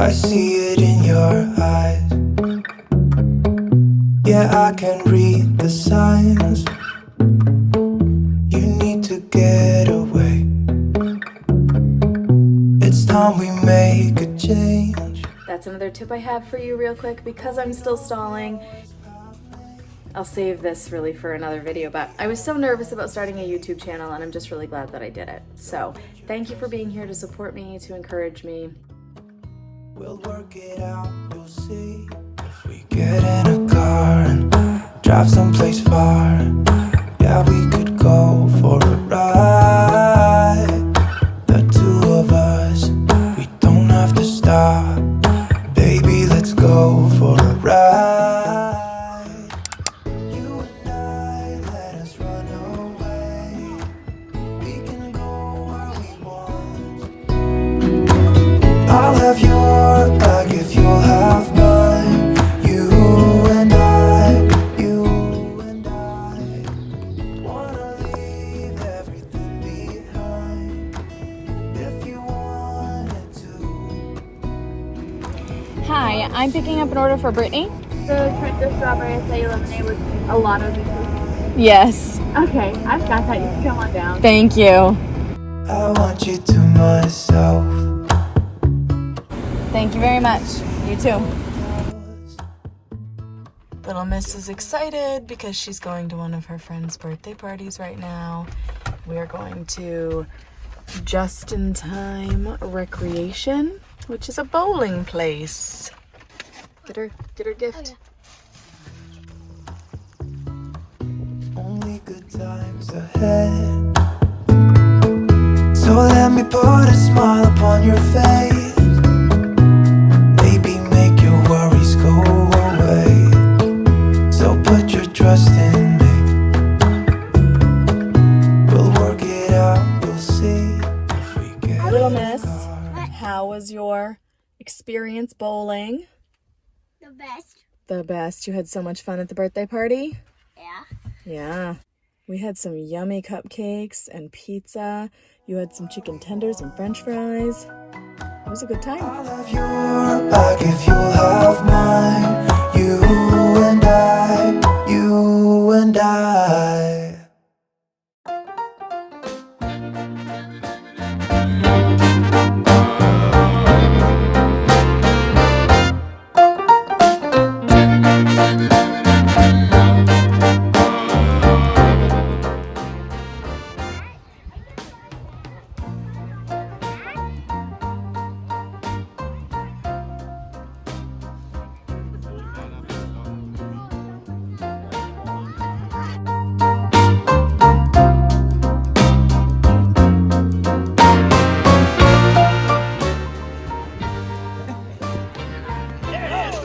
I see it in your eyes. Yeah, I can read the signs. You need to get away. It's time we make a change. That's another tip I have for you real quick because I'm still stalling. I'll save this really for another video, but I was so nervous about starting a YouTube channel and I'm just really glad that I did it. So thank you for being here to support me, to encourage me. We'll work it out, you'll see. If we get in a car and drive someplace far, yeah, we could go for a ride. The two of us, we don't have to stop. Baby, let's go for a ride. I'll have your back if you'll have mine. You and I wanna leave everything behind if you wanted to. Hi, I'm picking up an order for Brittany. The Trenta strawberry acai lemonade with a lot of juices. Yes. Okay, I've got that. You can come on down. Thank you. I want you to myself. Thank you very much. You too. Little Miss is excited because she's going to one of her friend's birthday parties right now. We are going to Just in Time Recreation, which is a bowling place. Get her gift. Only good times ahead. So let me put a smile upon your face. Worries go away. So put your trust in me. We'll work it out, you'll see. If we get Little Miss, how was your experience bowling? The best. The best. You had so much fun at the birthday party? Yeah. Yeah. We had some yummy cupcakes and pizza. You had some chicken tenders and french fries. It was a good time. I'll have your back if you'll have mine. You and I.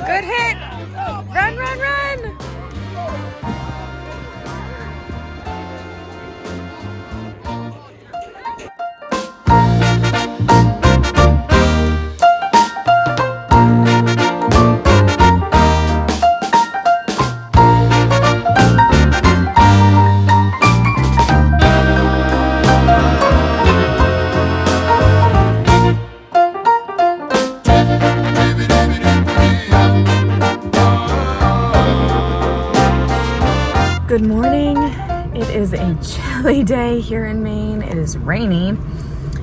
Good hit! Run, run, run! Good morning. It is a chilly day here in Maine. It is rainy.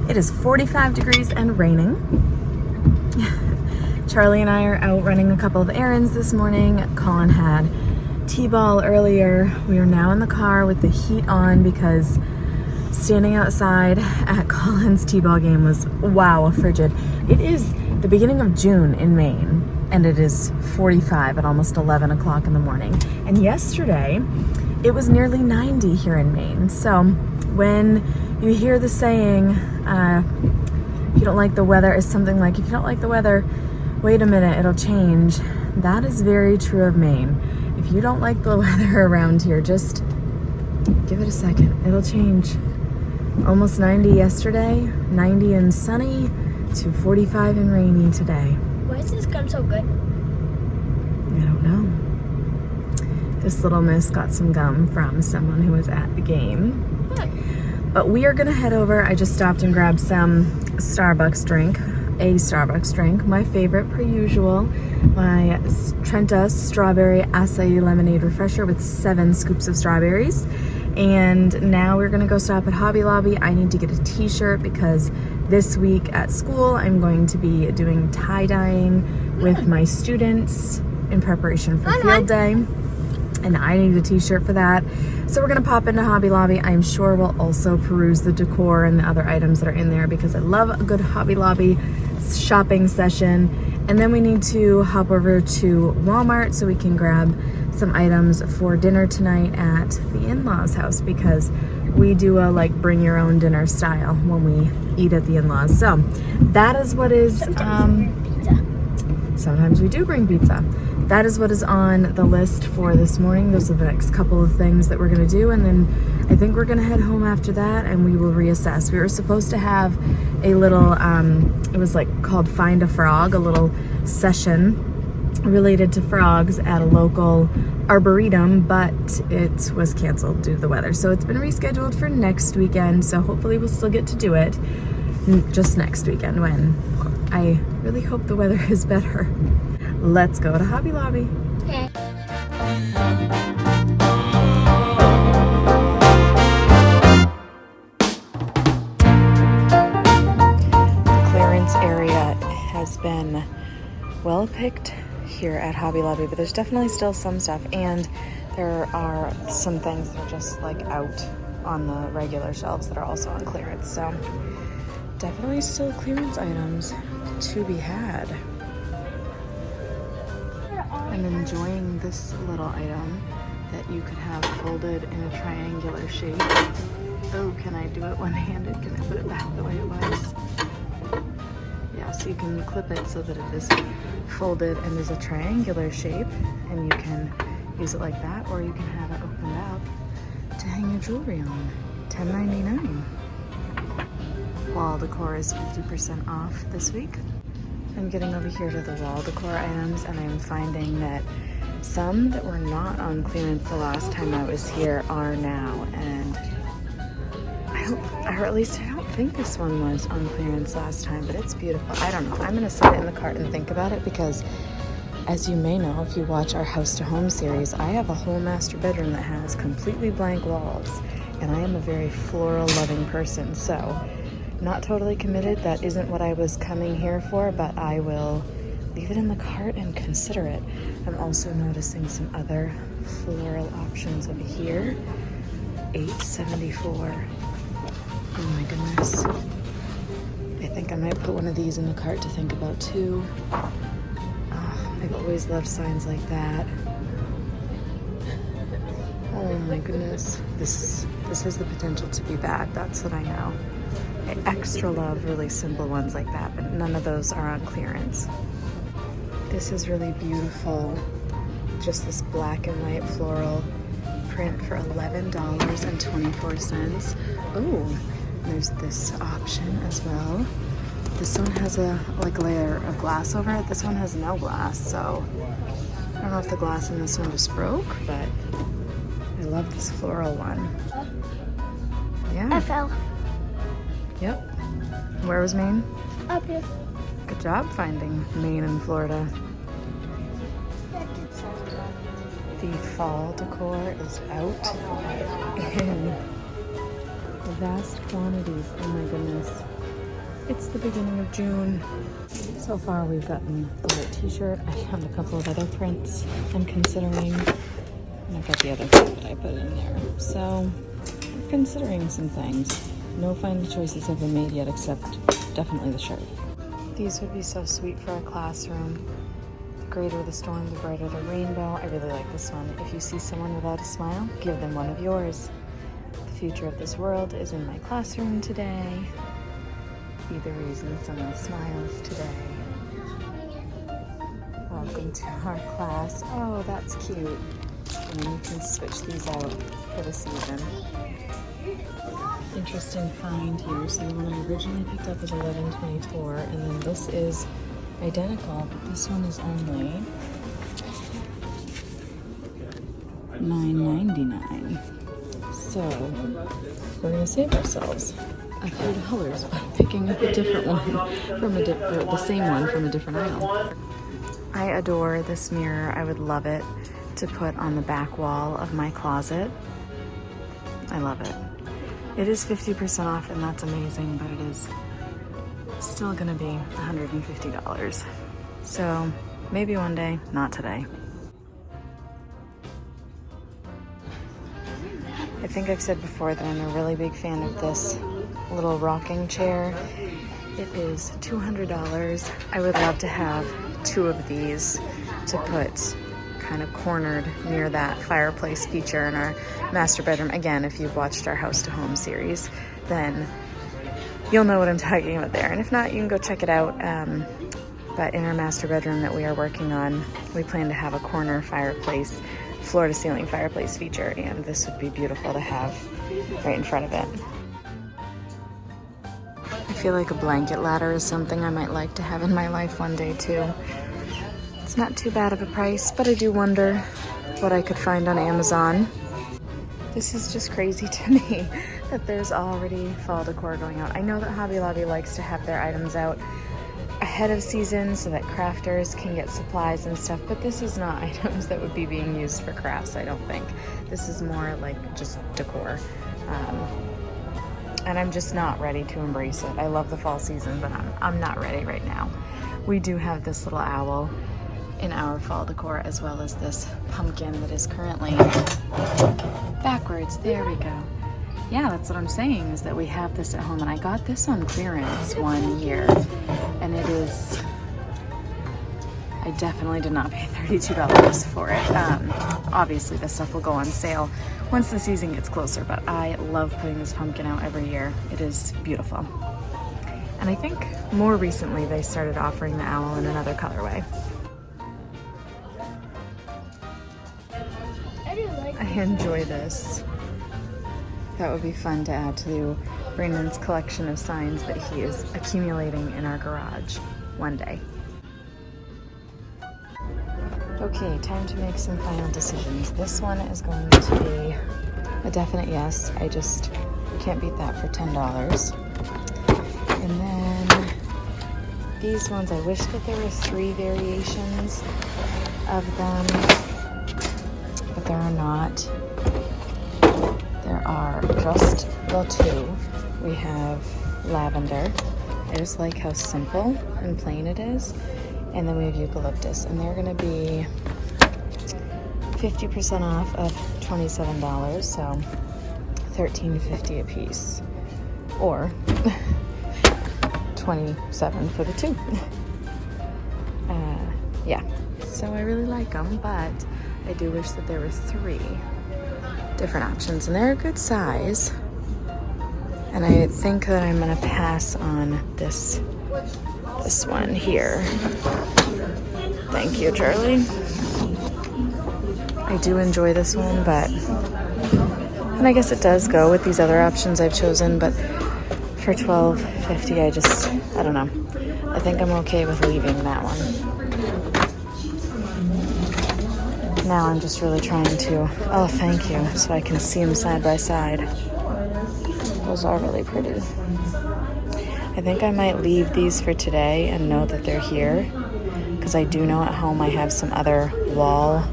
It is 45 degrees and raining. Charlie and I are out running a couple of errands this morning. Colin had t-ball earlier. We are now in the car with the heat on because standing outside at Colin's t-ball game was, wow, frigid. It is the beginning of June in Maine and it is 45 at almost 11 o'clock in the morning. And yesterday, it was nearly 90 here in Maine. So when you hear the saying, if you don't like the weather, is something like, if you don't like the weather, wait a minute, it'll change. That is very true of Maine. If you don't like the weather around here, just give it a second. It'll change. Almost 90 yesterday, 90 and sunny, to 45 and rainy today. Why is this gum so good? I don't know. This little miss got some gum from someone who was at the game. What? But we are gonna head over. I just stopped and grabbed some Starbucks drink. a Starbucks drink, my favorite per usual, my Trenta strawberry acai lemonade refresher with 7 scoops of strawberries. And now we're gonna go stop at Hobby Lobby. I need to get a t-shirt because this week at school I'm going to be doing tie-dyeing with my students in preparation for field day, and I need a t-shirt for that. So we're gonna pop into Hobby Lobby. I'm sure we'll also peruse the decor and the other items that are in there because I love a good Hobby Lobby shopping session. And then we need to hop over to Walmart so we can grab some items for dinner tonight at the in-laws house because we do a like bring your own dinner style when we eat at the in-laws. So that is what is sometimes we do bring pizza. That is what is on the list for this morning. Those are the next couple of things that we're gonna do, and then I think we're gonna head home after that and we will reassess. We were supposed to have a little, it was like called Find a Frog, a little session related to frogs at a local arboretum, but it was canceled due to the weather. So it's been rescheduled for next weekend, so hopefully we'll still get to do it just next weekend when I really hope the weather is better. Let's go to Hobby Lobby. Okay. The clearance area has been well picked here at Hobby Lobby, but there's definitely still some stuff, and there are some things that are just like out on the regular shelves that are also on clearance. So definitely still clearance items to be had. I'm enjoying this little item that you could have folded in a triangular shape. Oh, can I do it one-handed? Can I put it back the way it was? Yeah, so you can clip it so that it is folded and is a triangular shape, and you can use it like that, or you can have it opened up to hang your jewelry on. $10.99. Wall decor is 50% off this week. I'm getting over here to the wall decor items, and I'm finding that some that were not on clearance the last time I was here are now, and or at least I don't think this one was on clearance last time, but it's beautiful. I don't know. I'm gonna set it in the cart and think about it because, as you may know, if you watch our House to Home series, I have a whole master bedroom that has completely blank walls, and I am a very floral loving person, so not totally committed. That isn't what I was coming here for, but I will leave it in the cart and consider it. I'm also noticing some other floral options over here. $8.74. Oh my goodness. I think I might put one of these in the cart to think about too. I've always loved signs like that. Oh my goodness. This has the potential to be bad, that's what I know. I extra love really simple ones like that, but none of those are on clearance. This is really beautiful. Just this black and white floral print for $11.24. Oh, there's this option as well. This one has a layer of glass over it. This one has no glass, so I don't know if the glass in this one just broke, but I love this floral one. Yeah. FL. Yep. Where was Maine? Up here. Good job finding Maine and Florida. The fall decor is out in vast quantities. Oh my goodness. It's the beginning of June. So far we've gotten the white t-shirt. I found a couple of other prints I'm considering. And I've got the other thing that I put in there. So I'm considering some things. No final choices have been made yet, except definitely the shirt. These would be so sweet for a classroom. The greater the storm, the brighter the rainbow. I really like this one. If you see someone without a smile, give them one of yours. The future of this world is in my classroom today. Be the reason someone smiles today. Welcome to our class. Oh, that's cute. And you can switch these out for the season. Interesting find here. So the one I originally picked up was $11.24, and then this is identical, but this one is only $9.99. So we're gonna save ourselves. a few dollars by picking up a different one from or the same one from a different aisle. I adore this mirror. I would love it to put on the back wall of my closet. I love it. It is 50% off and that's amazing, but it is still gonna be $150. So maybe one day, not today. I think I've said before that I'm a really big fan of this little rocking chair. It is $200. I would love to have 2 of these to put kind of cornered near that fireplace feature in our master bedroom. Again, if you've watched our House to Home series, then you'll know what I'm talking about there. And if not, you can go check it out. But in our master bedroom that we are working on, we plan to have a corner fireplace, floor to ceiling fireplace feature, and this would be beautiful to have right in front of it. I feel like a blanket ladder is something I might like to have in my life one day too. It's not too bad of a price, but I do wonder what I could find on Amazon. This is just crazy to me that there's already fall decor going out. I know that Hobby Lobby likes to have their items out ahead of season so that crafters can get supplies and stuff, but this is not items that would be being used for crafts, I don't think. This is more like just decor. And I'm just not ready to embrace it. I love the fall season, but I'm not ready right now. We do have this little owl in our fall decor, as well as this pumpkin that is currently backwards. There we go. Yeah, that's what I'm saying, is that we have this at home, and I got this on clearance one year, and it is, I definitely did not pay $32 for it. Obviously this stuff will go on sale once the season gets closer, but I love putting this pumpkin out every year. It is beautiful. And I think more recently they started offering the owl in another colorway. I enjoy this. That would be fun to add to Brandon's collection of signs that he is accumulating in our garage one day. Okay, time to make some final decisions. This one is going to be a definite yes. I just can't beat that for $10. And then these ones, I wish that there were 3 variations of them, but there are not. There are just the 2. We have lavender. I just like how simple and plain it is. And then we have eucalyptus, and they're gonna be 50% off of $27, so $13.50 a piece, or $27 for the 2. Yeah, so I really like them, but I do wish that there were 3 different options, and they're a good size. And I think that I'm gonna pass on this one here. Thank you, Charlie. I do enjoy this one, but, and I guess it does go with these other options I've chosen, but for $12.50, I don't know. I think I'm okay with leaving that one. Now I'm just really trying to, oh, thank you, so I can see them side by side. Those are really pretty. I think I might leave these for today and know that they're here, because I do know at home I have some other wall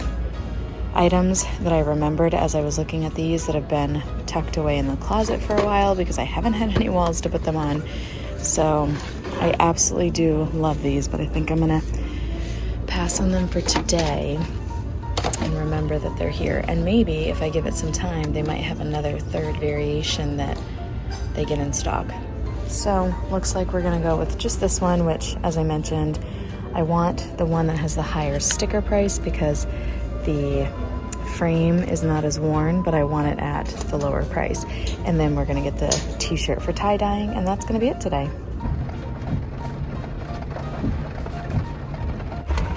items that I remembered as I was looking at these that have been tucked away in the closet for a while because I haven't had any walls to put them on. So I absolutely do love these, but I think I'm gonna pass on them for today and remember that they're here. And maybe if I give it some time, they might have another 3rd variation that they get in stock. So looks like we're gonna go with just this one, which, as I mentioned, I want the one that has the higher sticker price because the frame is not as worn, but I want it at the lower price. And then we're gonna get the t-shirt for tie-dyeing, and that's gonna be it today.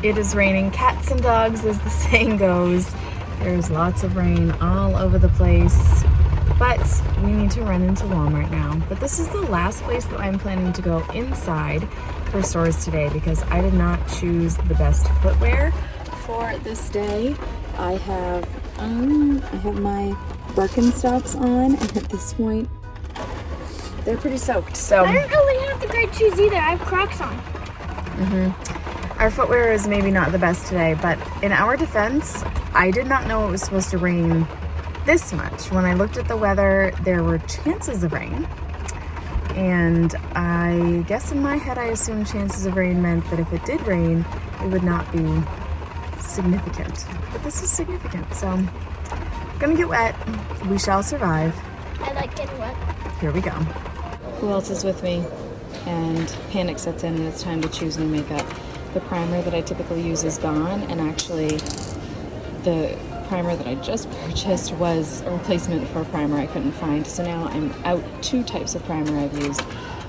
It is raining cats and dogs, as the saying goes. There's lots of rain all over the place, but we need to run into Walmart now. But this is the last place that I'm planning to go inside for stores today because I did not choose the best footwear for this day. I have my Birkenstocks on, and at this point they're pretty soaked. So I don't really have the great shoes either. I have Crocs on. our footwear is maybe not the best today, but in our defense, I did not know it was supposed to rain this much. When I looked at the weather, there were chances of rain. And I guess in my head, I assumed chances of rain meant that if it did rain, it would not be significant. But this is significant, so gonna get wet. We shall survive. I like getting wet. Here we go. Who else is with me? And panic sets in and it's time to choose new makeup. The primer that I typically use is gone, and actually the primer that I just purchased was a replacement for a primer I couldn't find. So now I'm out 2 types of primer I've used.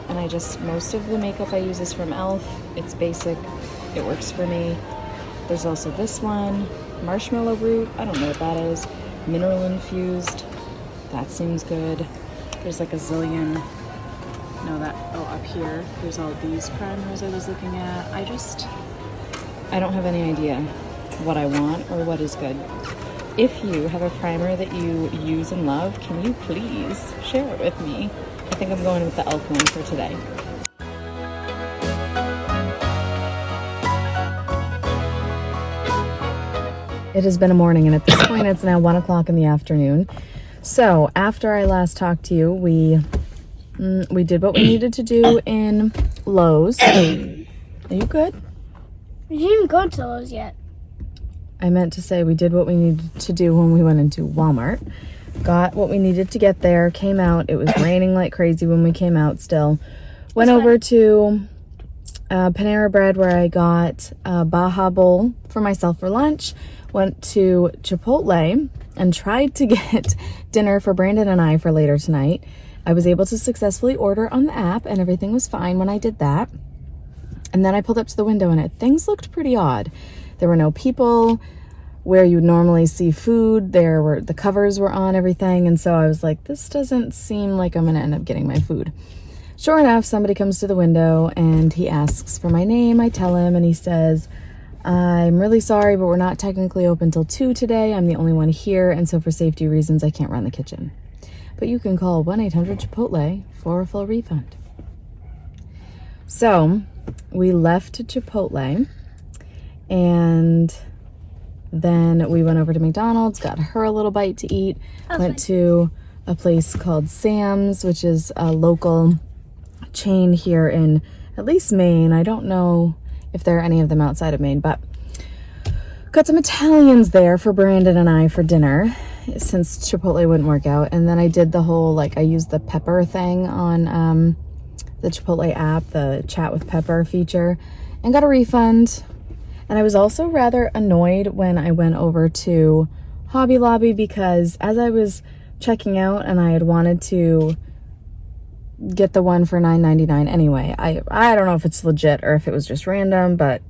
And most of the makeup I use is from e.l.f. It's basic, it works for me. There's also this one, Marshmallow Root, I don't know what that is. Mineral infused, that seems good. There's like a zillion, up here, there's all these primers I was looking at. I don't have any idea what I want or what is good. If you have a primer that you use and love, can you please share it with me? I think I'm going with the e.l.f. one for today. It has been a morning, and at this point it's now 1 o'clock in the afternoon. So after I last talked to you, we did what we needed to do in Lowe's. Are you good? We didn't even go to Lowe's yet. I meant to say we did what we needed to do when we went into Walmart. Got what we needed to get there, came out. It was raining like crazy when we came out still. Went over to Panera Bread where I got a Baja Bowl for myself for lunch. Went to Chipotle and tried to get dinner for Brandon and I for later tonight. I was able to successfully order on the app and everything was fine when I did that. And then I pulled up to the window and things looked pretty odd. There were no people where you normally see food. The covers were on everything. And so I was like, this doesn't seem like I'm gonna end up getting my food. Sure enough, somebody comes to the window and he asks for my name. I tell him and he says, I'm really sorry, but we're not technically open till 2 today. I'm the only one here. And so for safety reasons, I can't run the kitchen. But you can call 1-800-CHIPOTLE for a full refund. So we left Chipotle and then we went over to McDonald's, got her a little bite to eat, went to a place called Sam's, which is a local chain here in at least Maine. I don't know if there are any of them outside of Maine, but got some Italians there for Brandon and I for dinner since Chipotle wouldn't work out. And then I did the whole, I used the pepper thing on the Chipotle app, the chat with pepper feature, and got a refund. And I was also rather annoyed when I went over to Hobby Lobby because as I was checking out and I had wanted to get the one for $9.99 anyway. I don't know if it's legit or if it was just random, but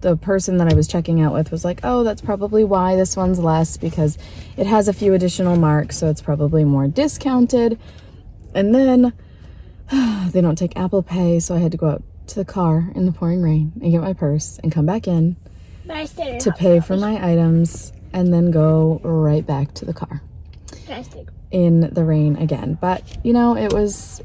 the person that I was checking out with was like, oh, that's probably why this one's less because it has a few additional marks, so it's probably more discounted. And then they don't take Apple Pay, so I had to go out to the car in the pouring rain and get my purse and come back in to pay for my items and then go right back to the car in the rain again. But it was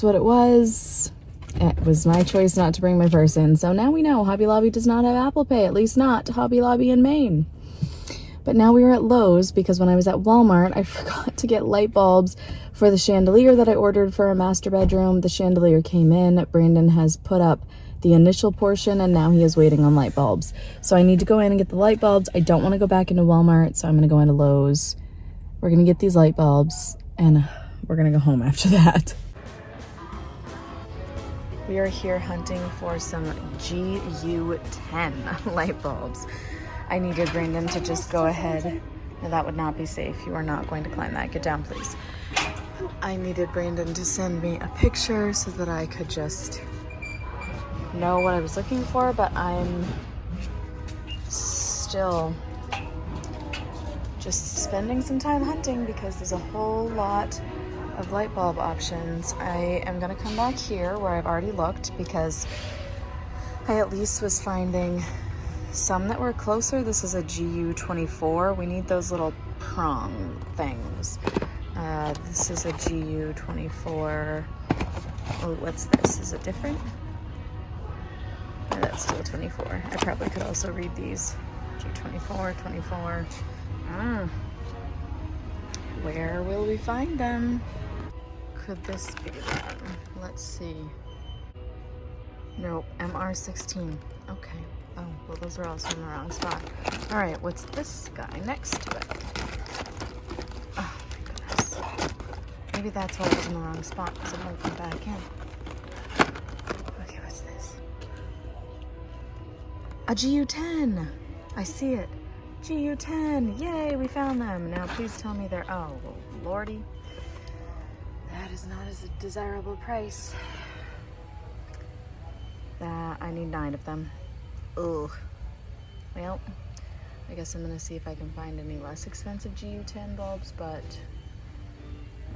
what it was. It was my choice not to bring my purse in. So now we know Hobby Lobby does not have Apple Pay, at least not Hobby Lobby in Maine. But now we were at Lowe's because when I was at Walmart, I forgot to get light bulbs for the chandelier that I ordered for a master bedroom. The chandelier came in. Brandon has put up the initial portion and now he is waiting on light bulbs. So I need to go in and get the light bulbs. I don't want to go back into Walmart, so I'm going to go into Lowe's. We're going to get these light bulbs and we're going to go home after that. We are here hunting for some GU10 light bulbs. I needed Brandon to just go ahead. No, that would not be safe. You are not going to climb that. Get down, please. I needed Brandon to send me a picture so that I could just know what I was looking for, but I'm still just spending some time hunting because there's a whole lot of light bulb options. I am gonna come back here where I've already looked because I at least was finding some that were closer. This is a GU24. We need those little prong things. This is a GU24. Oh, what's this? Is it different? Oh, that's still 24. I probably could also read these. G24, 24. Where will we find them? Could this be them? Let's see. Nope, MR16. Okay. Oh, well, those are also in the wrong spot. All right, what's this guy next to it? Oh, my goodness. Maybe that's why it was in the wrong spot, because it won't come back in. Okay, what's this? A GU10. I see it. GU10. Yay, we found them. Now, please tell me they're... Oh, well, lordy. That is not as a desirable price. I need 9 of them. Ugh. Well, I guess I'm gonna see if I can find any less expensive GU10 bulbs, but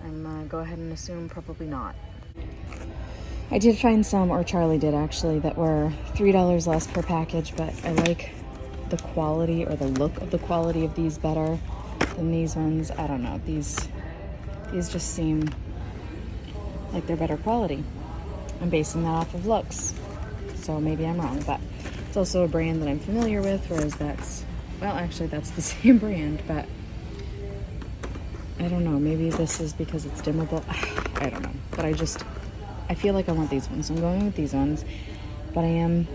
I'm gonna go ahead and assume probably not. I did find some, or Charlie did actually, that were $3 less per package, but I like the quality or the look of the quality of these better than these ones. I don't know. These just seem like they're better quality. I'm basing that off of looks, so maybe I'm wrong, but it's also a brand that I'm familiar with, whereas that's, well, actually that's the same brand, but I don't know, maybe this is because it's dimmable. I don't know, but I feel like I want these ones, so I'm going with these ones, but I am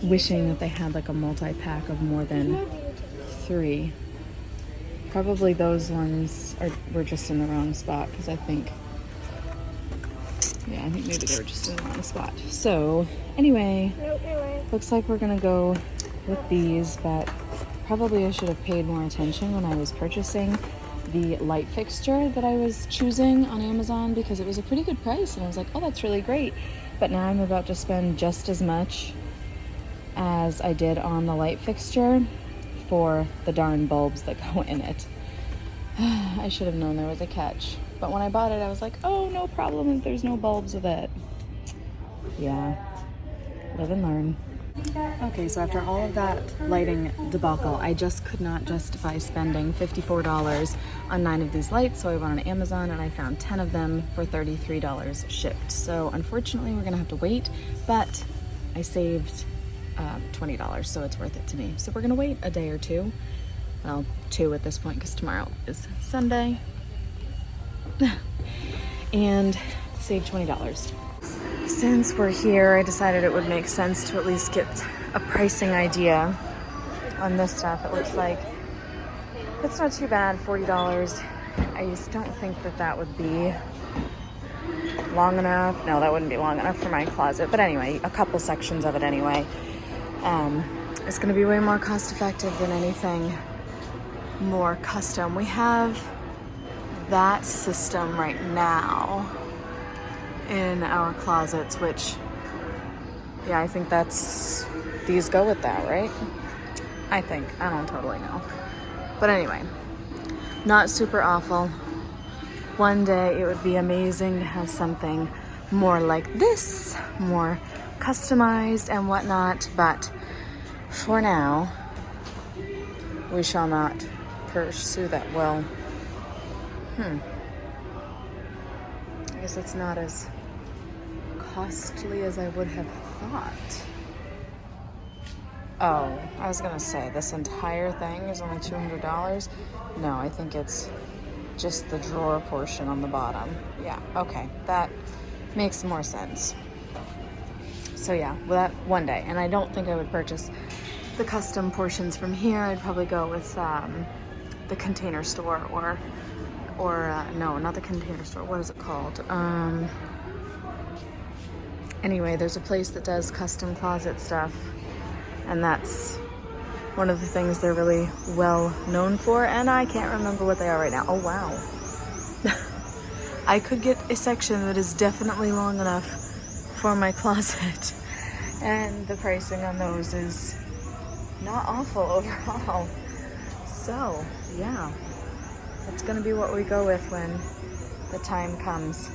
wishing that they had like a multi-pack of more than 3. Probably those ones were just in the wrong spot, because I think maybe they were just in the wrong spot. So anyway, looks like we're gonna go with these, but probably I should have paid more attention when I was purchasing the light fixture that I was choosing on Amazon, because it was a pretty good price and I was like, oh, that's really great. But now I'm about to spend just as much as I did on the light fixture for the darn bulbs that go in it. I should have known there was a catch. But when I bought it, I was like, oh, no problem if there's no bulbs with it. Yeah, live and learn. Okay, so after all of that lighting debacle, I just could not justify spending $54 on 9 of these lights, so I went on Amazon and I found 10 of them for $33 shipped. So unfortunately, we're gonna have to wait, but I saved $20, so it's worth it to me. So we're gonna wait a day or two. Well, 2 at this point, because tomorrow is Sunday. And save $20. Since we're here, I decided it would make sense to at least get a pricing idea on this stuff. It looks like it's not too bad, $40. I just don't think that would be long enough. No, that wouldn't be long enough for my closet. But anyway, a couple sections of it anyway. It's gonna be way more cost effective than anything more custom. We have that system right now in our closets, which, yeah, I think these go with that, right? I think. I don't totally know. But anyway, not super awful. One day it would be amazing to have something more like this, more customized and whatnot, but for now, we shall not pursue that. Well, I guess it's not as costly as I would have thought. Oh, I was gonna say, this entire thing is only $200. No, I think it's just the drawer portion on the bottom. Yeah, okay, that makes more sense. So yeah, well, that one day, and I don't think I would purchase the custom portions from here. I'd probably go with the Container Store, or no, not the Container Store. What is it called? Anyway, there's a place that does custom closet stuff, and that's one of the things they're really well known for, and I can't remember what they are right now. Oh, wow. I could get a section that is definitely long enough for my closet, and the pricing on those is not awful overall. So, yeah, it's gonna be what we go with when the time comes.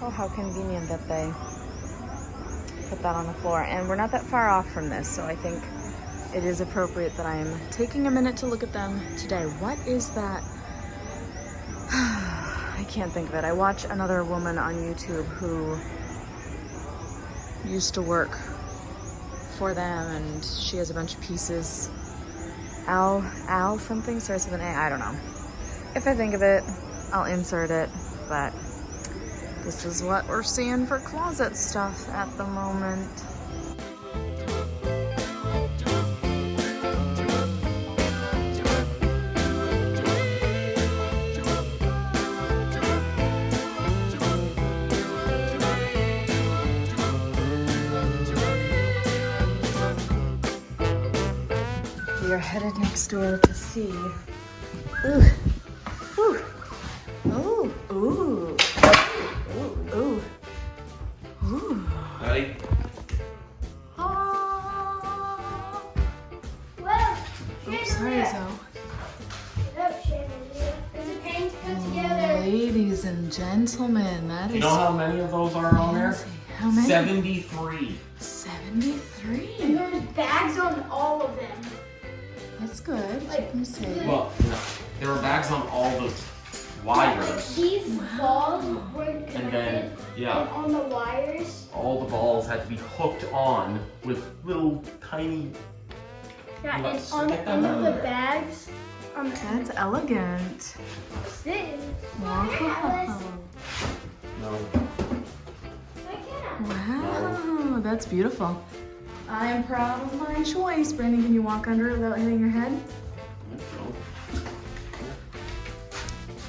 Oh, how convenient that they put that on the floor. And we're not that far off from this, so I think it is appropriate that I'm taking a minute to look at them today. What is that? I can't think of it. I watch another woman on YouTube who used to work for them, and she has a bunch of pieces. Al something starts with an A. I don't know. If I think of it, I'll insert it, but this is what we're seeing for closet stuff at the moment. We are headed next door to see. Ooh. Ooh. Ooh. Ooh. Ooh. Ooh. Ooh. Ready? Oh. Whoa, Oops, sorry, Zoe. There's a paint put together. Ladies and gentlemen, that is. You know how many of those are on there? fancy. How many? 73. 73. And there's bags on all of them. That's good. Let me see. Well, there were bags on all the wires. These balls were connected. And then, yeah. And on the wires. All the balls had to be hooked on with little tiny. Yeah, and Let's on get the them end out of of the there. bags. That's elegant. This. Wow. No. Wow, that's beautiful. I am proud of my choice. Brandon, can you walk under it without hitting your head?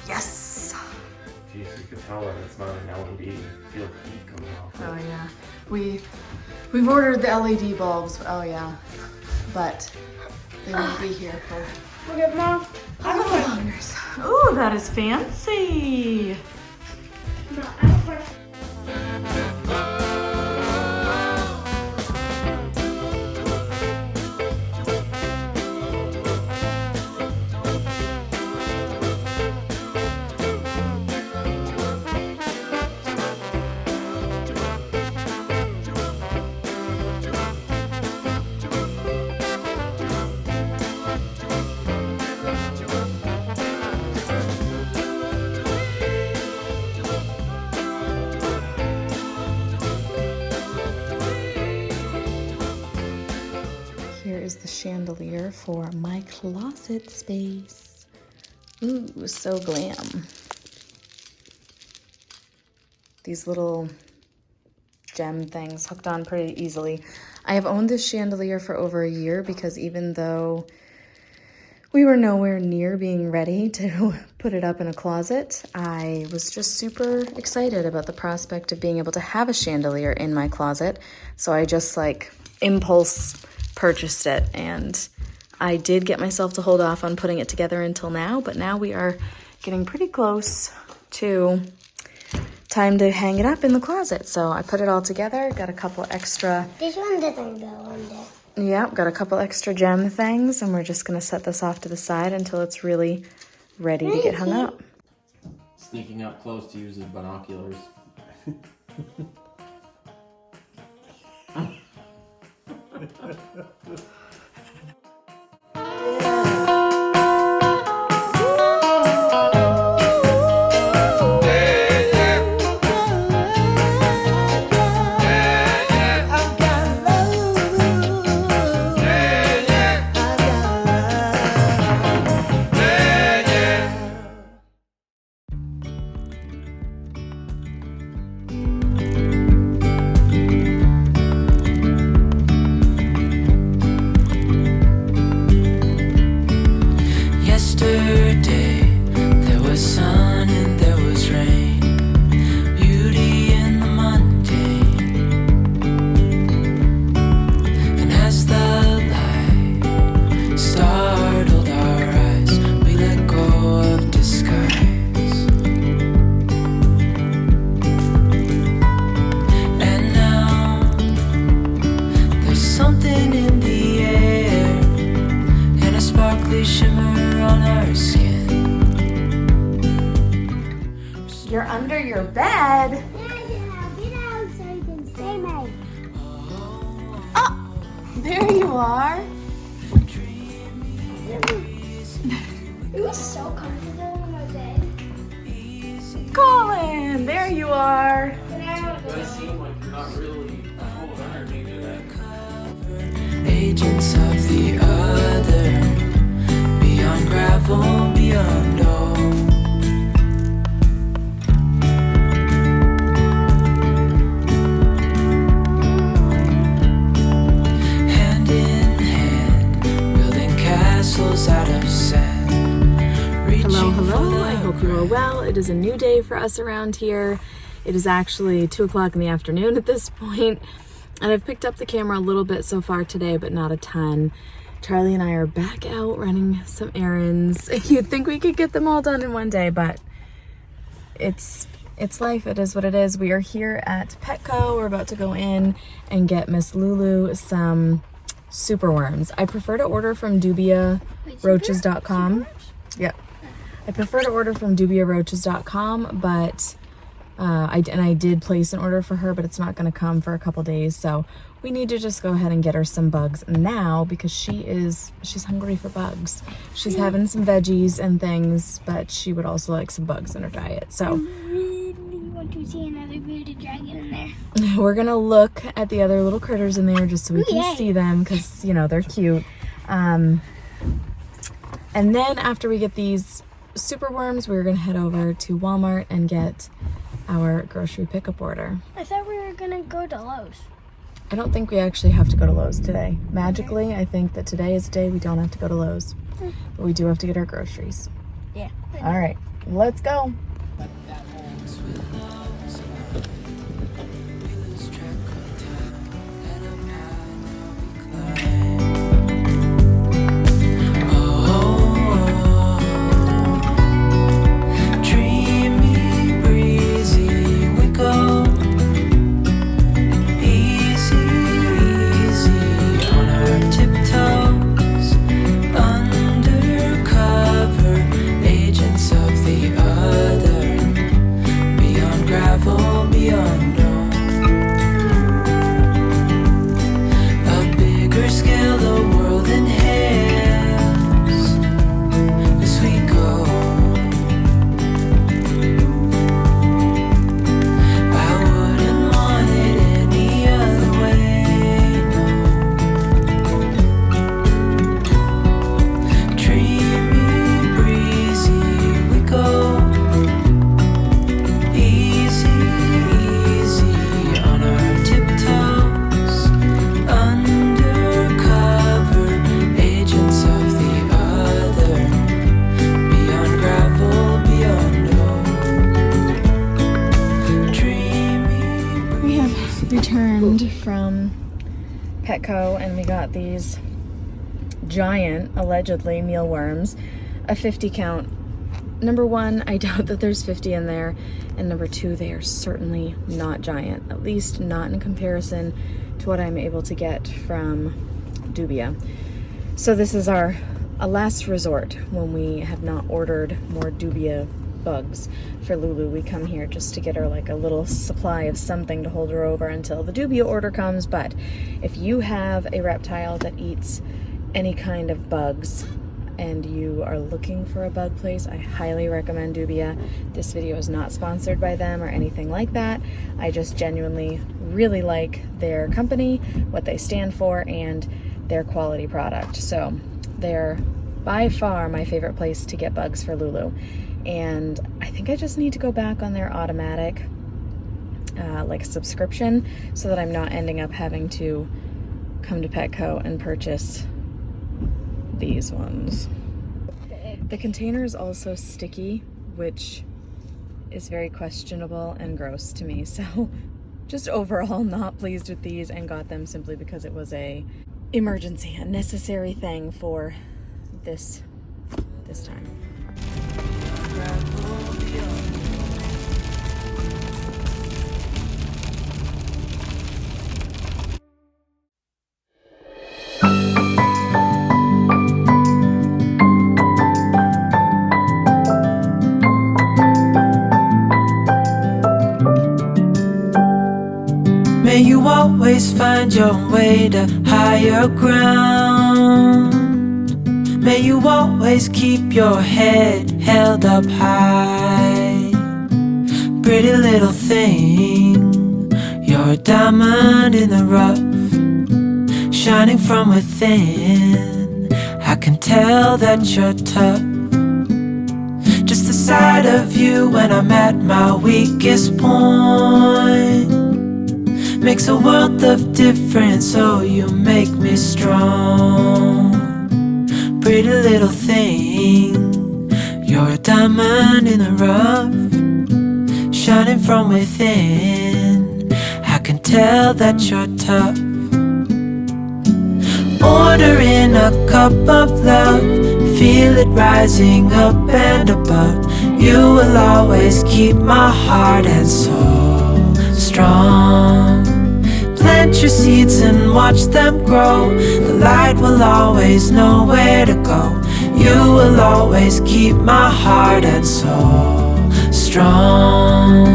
Yes! Jeez, you could tell that it's not an LED. You feel heat coming off. Oh yeah. We've ordered the LED bulbs. Oh yeah. But they won't be here for Look at Mom. a little longer. Ooh, that is fancy. No, I have a question. Here is the chandelier for my closet space. Ooh, so glam. These little gem things hooked on pretty easily. I have owned this chandelier for over a year because even though we were nowhere near being ready to put it up in a closet, I was just super excited about the prospect of being able to have a chandelier in my closet. So I just like impulse purchased it, and I did get myself to hold off on putting it together until now, but now we are getting pretty close to time to hang it up in the closet. So I put it all together, got a couple extra. This one doesn't go on there. Yep, got a couple extra gem things, and we're just gonna set this off to the side until it's really ready to get hung up. Sneaking up close to use his binoculars. Yesterday there was sun and there was rain, beauty in the mundane. And as the light startled our eyes, we let go of disguise. And now there's something in the air and a sparkly shimmer on our skin. You're under your bed. Get out so you can see me. Oh, there you are. It was so comfortable in my bed. Colin, there you are. It does seem like you're not really full of energy today. Agents of the other, beyond gravel, beyond all. Hand in hand, building castles out of sand. Hello, hello. I hope you are well. It is a new day for us around here. It is actually 2 o'clock in the afternoon at this point, and I've picked up the camera a little bit so far today, but not a ton. Charlie and I are back out running some errands. You'd think we could get them all done in one day, but it's life. It is what it is. We are here at Petco. We're about to go in and get Miss Lulu some super worms. I prefer to order from dubiaroaches.com. Yep. I prefer to order from dubiaroaches.com, but I did place an order for her, but it's not going to come for a couple days, so we need to just go ahead and get her some bugs now because she's hungry for bugs. She's having some veggies and things, but she would also like some bugs in her diet. So I really want to see another bearded dragon in there. we're gonna look at the other little critters in there just so we can Yay. see them because you know they're cute. And then after we get these super worms, we're gonna head over to Walmart and get our grocery pickup order. I thought we were gonna go to Lowe's. I don't think we actually have to go to Lowe's today. Magically, I think that today is a day we don't have to go to Lowe's, but we do have to get our groceries. Yeah. All right, let's go. Returned from Petco and we got these giant, allegedly, mealworms, a 50 count. Number one, I doubt that there's 50 in there, and number two, they are certainly not giant, at least not in comparison to what I'm able to get from Dubia. So this is a last resort when we have not ordered more Dubia bugs for Lulu. We come here just to get her like a little supply of something to hold her over until the Dubia order comes. But if you have a reptile that eats any kind of bugs and you are looking for a bug place, I highly recommend Dubia. This video is not sponsored by them or anything like that. I just genuinely really like their company, what they stand for, and their quality product. So they're by far my favorite place to get bugs for Lulu. And I think I just need to go back on their automatic like subscription so that I'm not ending up having to come to Petco and purchase these ones. The container is also sticky, which is very questionable and gross to me. So just overall not pleased with these, and got them simply because it was a emergency, a necessary thing for this time. May you always find your way to higher ground. May you always keep your head held up high. Pretty little thing, you're a diamond in the rough, shining from within. I can tell that you're tough. Just the sight of you when I'm at my weakest point makes a world of difference, oh you make me strong. Pretty little thing, you're a diamond in the rough, shining from within. I can tell that you're tough. Ordering a cup of love, feel it rising up and above. You will always keep my heart and soul strong. Plant your seeds and watch them grow. The light will always know where to go. You will always keep my heart and soul strong.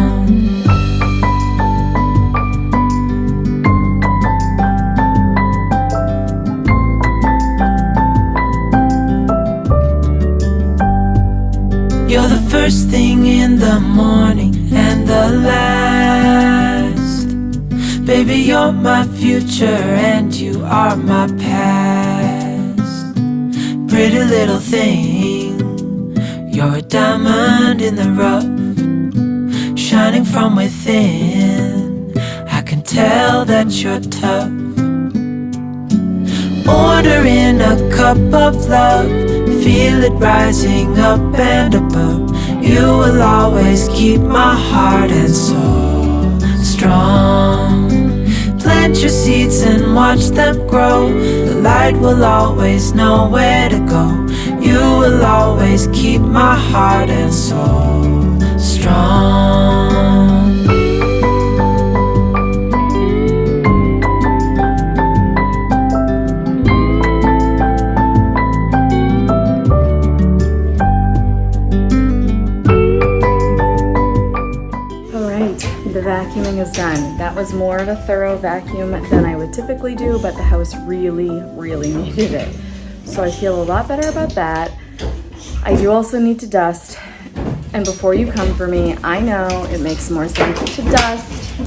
You're the first thing in the morning and the last. Baby, you're my future and you are my past. Pretty little thing, you're a diamond in the rough, shining from within. I can tell that you're tough. Ordering a cup of love, feel it rising up and above. You will always keep my heart and soul strong. Plant your seeds and watch them grow. The light will always know where to go. You will always keep my heart and soul strong. The vacuuming is done. That was more of a thorough vacuum than I would typically do, but the house really needed it. So I feel a lot better about that. I do also need to dust. And before you come for me, I know it makes more sense to dust.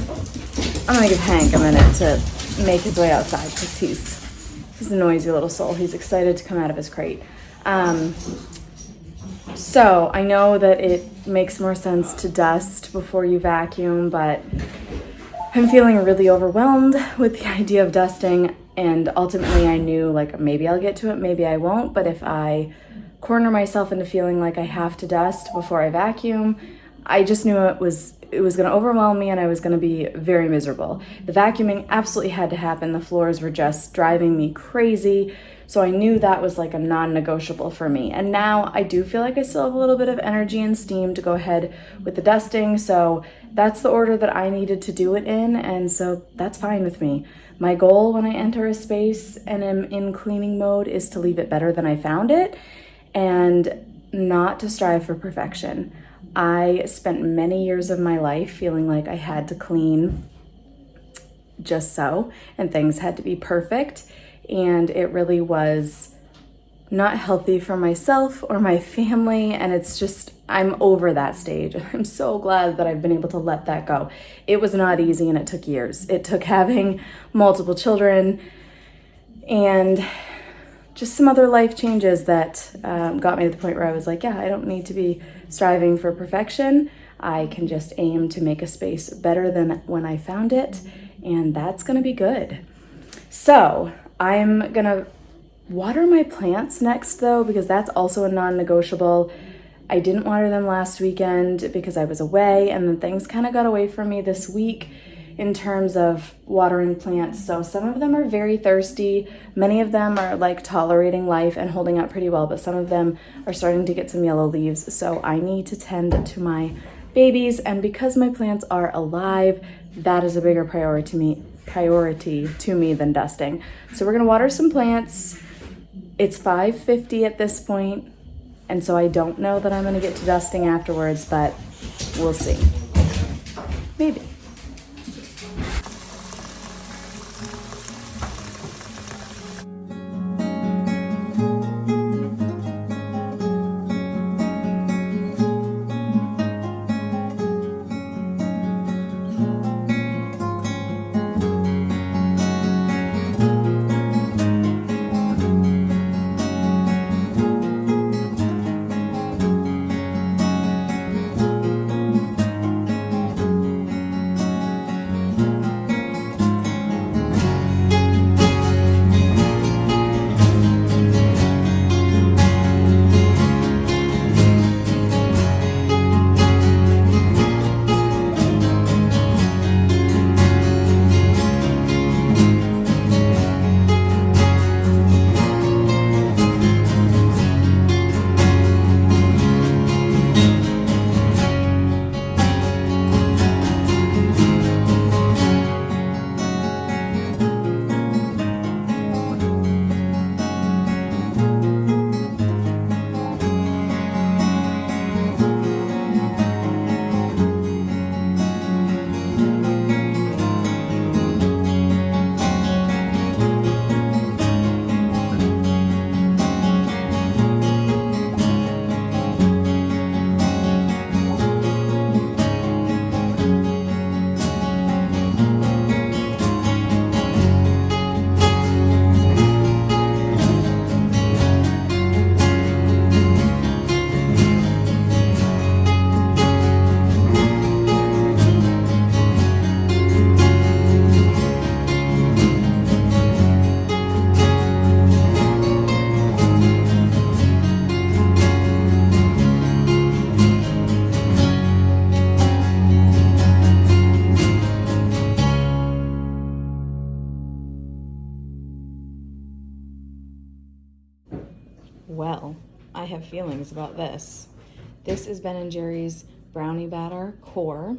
I'm gonna give Hank a minute to make his way outside because he's a noisy little soul. He's excited to come out of his crate. So I know that it makes more sense to dust before you vacuum, but I'm feeling really overwhelmed with the idea of dusting, and ultimately I knew like maybe I'll get to it, maybe I won't, but if I corner myself into feeling like I have to dust before I vacuum, I just knew it was going to overwhelm me and I was going to be very miserable. The vacuuming absolutely had to happen. The floors were just driving me crazy. So I knew that was like a non-negotiable for me. And now I do feel like I still have a little bit of energy and steam to go ahead with the dusting. So that's the order that I needed to do it in. And so that's fine with me. My goal when I enter a space and am in cleaning mode is to leave it better than I found it and not to strive for perfection. I spent many years of my life feeling like I had to clean just so, and things had to be perfect. And it really was not healthy for myself or my family. And it's just, I'm over that stage. I'm so glad that I've been able to let that go. It was not easy and it took years. It took having multiple children and just some other life changes that got me to the point where I was like, yeah, I don't need to be striving for perfection. I can just aim to make a space better than when I found it. And that's gonna be good. So I'm gonna water my plants next though, because that's also a non-negotiable. I didn't water them last weekend because I was away, and then things kind of got away from me this week in terms of watering plants. So some of them are very thirsty. Many of them are like tolerating life and holding up pretty well, but some of them are starting to get some yellow leaves. So I need to tend to my babies, and because my plants are alive, that is a bigger priority to me than dusting. So we're gonna water some plants. It's 5:50 at this point, and so I don't know that I'm gonna get to dusting afterwards, but we'll see. Maybe. Well, I have feelings about this. This is Ben & Jerry's brownie batter core,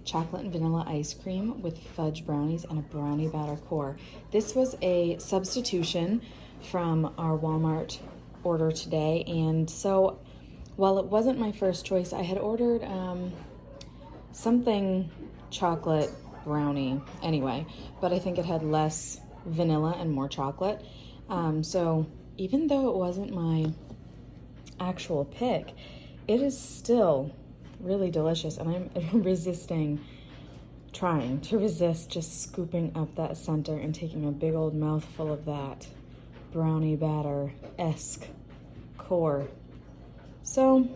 chocolate and vanilla ice cream with fudge brownies and a brownie batter core. This was a substitution from our Walmart order today, and so while it wasn't my first choice, I had ordered something chocolate brownie anyway, but I think it had less vanilla and more chocolate. So even though it wasn't my actual pick, it is still really delicious, and I'm trying to resist just scooping up that center and taking a big old mouthful of that brownie batter-esque core. So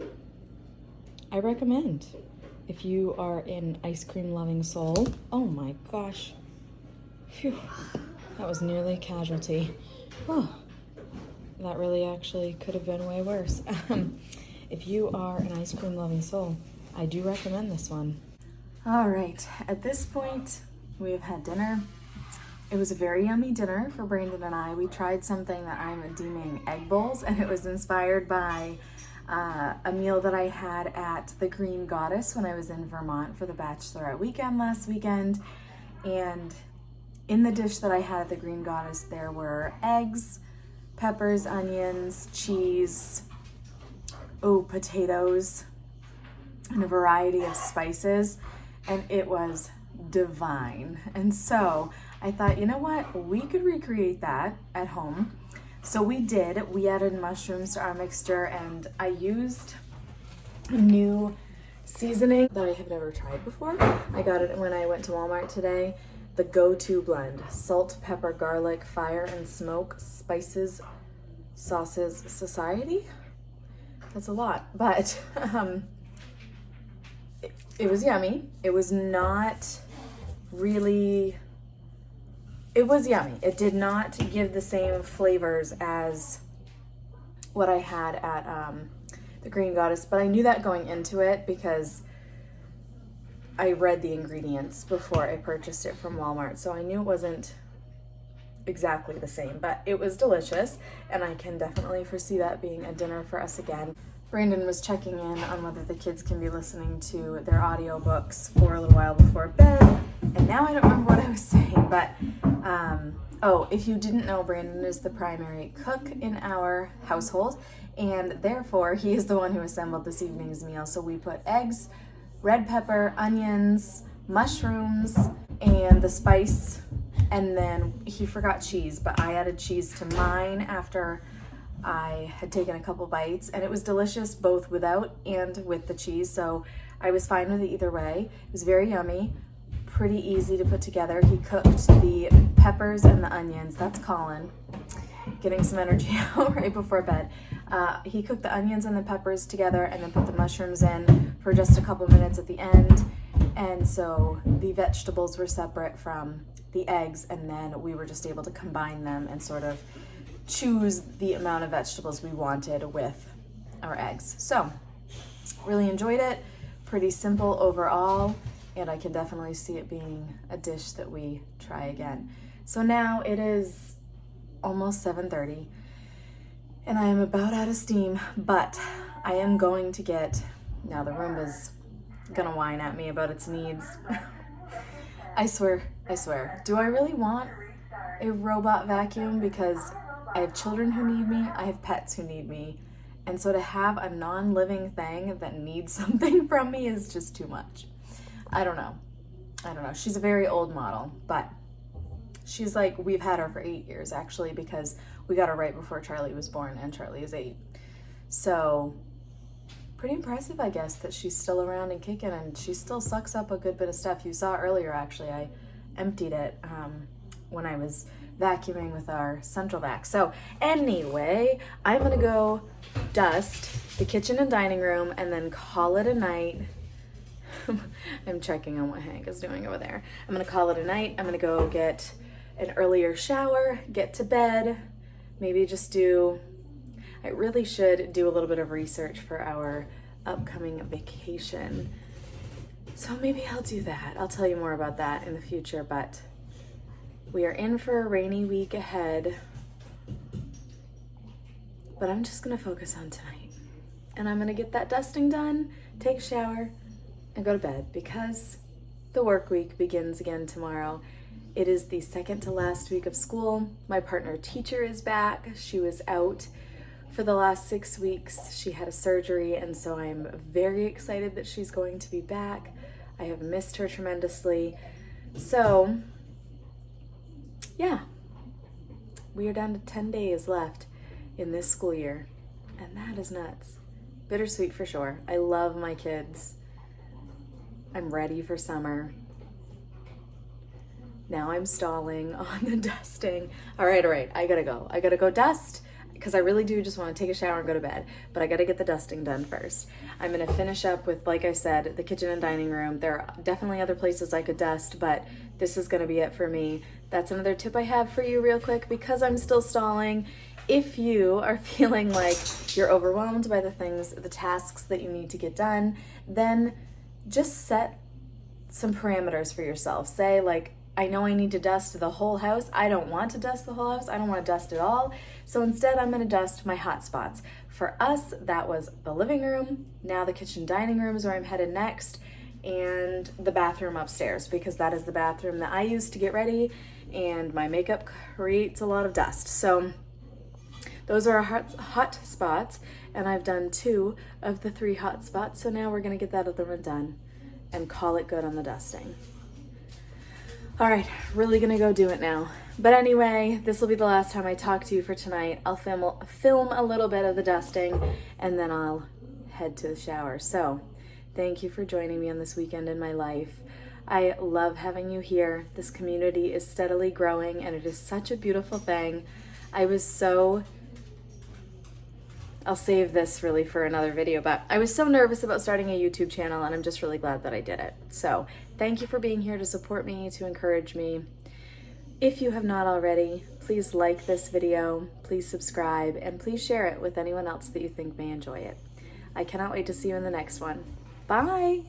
I recommend, if you are an ice cream loving soul. Oh my gosh. Phew. That was nearly a casualty. Oh, that really actually could have been way worse. If you are an ice cream loving soul, I do recommend this one. All right, at this point, we have had dinner. It was a very yummy dinner for Brandon and I. We tried something that I'm deeming egg bowls, and it was inspired by a meal that I had at the Green Goddess when I was in Vermont for the Bachelorette weekend last weekend. And in the dish that I had at the Green Goddess, there were eggs, peppers, onions, cheese, potatoes, and a variety of spices, and it was divine. And so I thought, you know what, we could recreate that at home. So we did. We added mushrooms to our mixture, and I used a new seasoning that I have never tried before. I got it when I went to Walmart today. The go-to blend: salt, pepper, garlic, fire and smoke, spices, sauces, society. That's a lot, but it was yummy. It was not really, it was yummy. It did not give the same flavors as what I had at the Green Goddess, but I knew that going into it because I read the ingredients before I purchased it from Walmart, so I knew it wasn't exactly the same, but it was delicious, and I can definitely foresee that being a dinner for us again. Brandon was checking in on whether the kids can be listening to their audiobooks for a little while before bed, and now I don't remember what I was saying, but if you didn't know, Brandon is the primary cook in our household, and therefore he is the one who assembled this evening's meal. So we put eggs, red pepper, onions, mushrooms, and the spice, and then he forgot cheese, but I added cheese to mine after I had taken a couple bites, and it was delicious both without and with the cheese, so I was fine with it either way. It was very yummy, pretty easy to put together. He cooked the peppers and the onions. That's Colin getting some energy out right before bed. He cooked the onions and the peppers together and then put the mushrooms in for just a couple minutes at the end, and so the vegetables were separate from the eggs, and then we were just able to combine them and sort of choose the amount of vegetables we wanted with our eggs. So really enjoyed it. Pretty simple overall, and I can definitely see it being a dish that we try again. So now it is almost 7:30 and I am about out of steam, but I am going to get, now the Roomba's gonna whine at me about its needs. I swear, do I really want a robot vacuum? Because I have children who need me, I have pets who need me, and so to have a non-living thing that needs something from me is just too much. I don't know. She's a very old model, but she's like, we've had her for 8 years actually, because we got her right before Charlie was born, and Charlie is 8. So pretty impressive, I guess, that she's still around and kicking, and she still sucks up a good bit of stuff. You saw earlier, actually, I emptied it when I was vacuuming with our central vac. So anyway, I'm gonna go dust the kitchen and dining room and then call it a night. I'm checking on what Hank is doing over there. I'm gonna call it a night. I'm gonna go get an earlier shower, get to bed, maybe just I really should do a little bit of research for our upcoming vacation. So maybe I'll do that. I'll tell you more about that in the future, but we are in for a rainy week ahead. but I'm just gonna focus on tonight. And I'm gonna get that dusting done, take a shower, and go to bed because the work week begins again tomorrow. It is the second to last week of school. My partner teacher is back. She was out for the last 6 weeks. She had a surgery, and so I'm very excited that she's going to be back. I have missed her tremendously. So, yeah, we are down to 10 days left in this school year, and that is nuts. Bittersweet for sure. I love my kids. I'm ready for summer. Now I'm stalling on the dusting. All right, I gotta go. I gotta go dust because I really do just want to take a shower and go to bed, but I gotta get the dusting done first. I'm gonna finish up with, like I said, the kitchen and dining room. There are definitely other places I could dust, but this is gonna be it for me. That's another tip I have for you real quick because I'm still stalling. If you are feeling like you're overwhelmed by the tasks that you need to get done, then just set some parameters for yourself. Say like, I know I need to dust the whole house. I don't want to dust the whole house. I don't want to dust it all. So instead, I'm going to dust my hot spots. For us, that was the living room. Now the kitchen dining room is where I'm headed next, and the bathroom upstairs, because that is the bathroom that I use to get ready, and my makeup creates a lot of dust. So those are our hot spots, and I've done 2 of the 3 hot spots. So now we're going to get that other one done and call it good on the dusting. All right, really gonna go do it now. But anyway, this will be the last time I talk to you for tonight. I'll film a little bit of the dusting, and then I'll head to the shower. So thank you for joining me on this weekend in my life. I love having you here. This community is steadily growing, and it is such a beautiful thing. I'll save this really for another video, but I was so nervous about starting a YouTube channel, and I'm just really glad that I did it. So thank you for being here to support me, to encourage me. If you have not already, please like this video, please subscribe, and please share it with anyone else that you think may enjoy it. I cannot wait to see you in the next one. Bye!